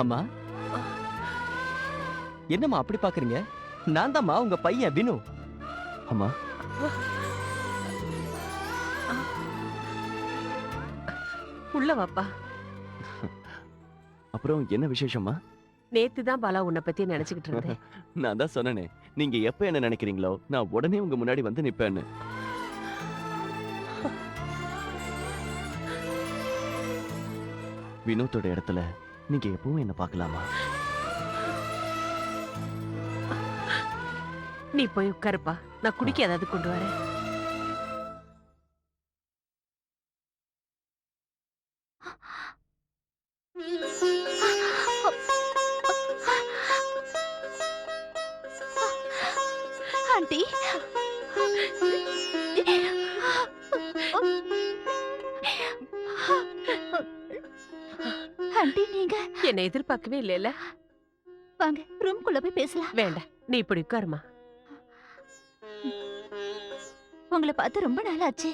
அம்மா, என்னம்மா அப்படி பாக்குறீங்க? நான் தாம்மா உங்க பையன் வினு. அம்மா, உள்ள வாப்பா. அப்புறம் என்ன விசேஷமா? நேத்து தான் பாலா உன்னை பத்தி நினைச்சுக்கிட்டு இருந்தேன். நான் தான் சொன்னேனே, நீங்க எப்ப என்ன நினைக்கிறீங்களோ நான் உடனே உங்க முன்னாடி வந்து நிப்பேன்னு. வினோத்தோட இடத்துல நீங்க எப்பவும் என்ன பார்க்கலாமா? நீ போய் உட்காருப்பா, நான் குடிக்க ஏதாவது கொண்டு வரேன். ஆண்டி, ஆண்டி நீங்க என்னை எதிர்பார்க்கவே இல்லைல்ல. வாங்க ரூம்குள்ள போய் பேசலாம். வேண்டாம், நீ இப்படி உட்காருமா. உங்களை பார்த்து ரொம்ப நாள் ஆச்சு.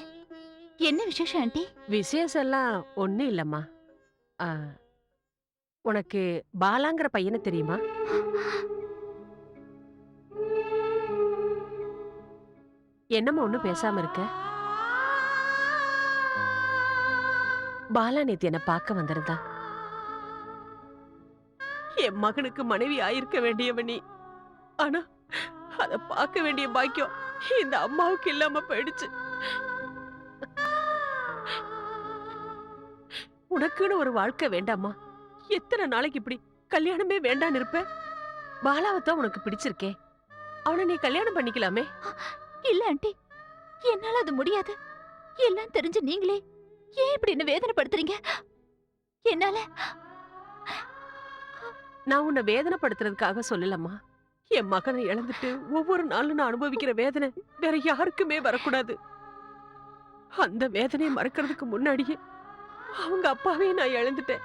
என்ன விசேஷம் ஆண்டி? விசேஷம் எல்லாம் ஒண்ணும் இல்லம்மா. ஆ, உனக்கு பாலாங்கிற பையனை தெரியுமா? என்னம்மா ஒண்ணும் பேசாம இருக்க? பாலா நேத்து என்ன பார்க்க வந்திருந்தா. என் மகனுக்கு மனைவி ஆயிருக்க வேண்டியவ நீ. ஆனா அத பார்க்க வேண்டிய பாக்கியம் இந்த அம்மாவுக்கு இல்லாம போயிடுச்சு. உனக்குன்னு ஒரு வாழ்க்கை வேண்டாமா? எத்தனை நாளைக்கு இப்படி கல்யாணமே வேண்டான்னு இருப்ப? பாலாவத்தான் உனக்கு பிடிச்சிருக்கே, அவனை நீ கல்யாணம் பண்ணிக்கலாமே. இல்ல ஆண்டி, என்னால அது முடியாது. எல்லாம் தெரிஞ்சு நீங்களே ஏன் இப்படி என்ன வேதனைப்படுத்துறீங்க? என்னால நான் உன்னை வேதனைப்படுத்துறதுக்காக சொல்லலம்மா. என் மகனை இழந்துட்டு ஒவ்வொரு நாளும் நான் அனுபவிக்கிற வேதனை வேற யாருக்குமே வரக்கூடாது. அந்த வேதனையை மறக்கிறதுக்கு முன்னாடியே அவங்க அப்பாவே நான் இழந்துட்டேன்.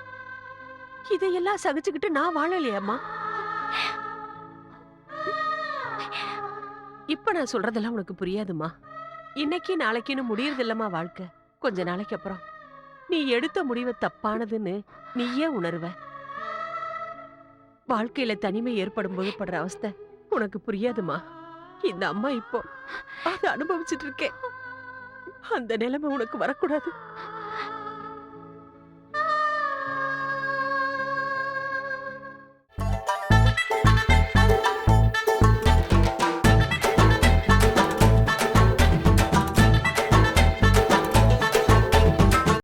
இதையெல்லாம் சகிச்சுக்கிட்டு நான் வாழலையாம்மா. இப்ப நான் சொல்றதெல்லாம் உனக்கு புரியாதுமா. இன்னைக்கு நாளைக்குன்னு முடியறது இல்லம்மா வாழ்க்கை. கொஞ்ச நாளைக்கு அப்புறம் நீ எடுத்த முடிவு தப்பானதுன்னு நீயே உணர்வ. வாழ்க்கையில தனிமை ஏற்படும் போது படுற அவஸ்தை உனக்கு புரியாதுமா. இந்த அம்மா இப்போ அதை அனுபவிச்சுட்டு இருக்கேன். அந்த நிலைமை உனக்கு வரக்கூடாது.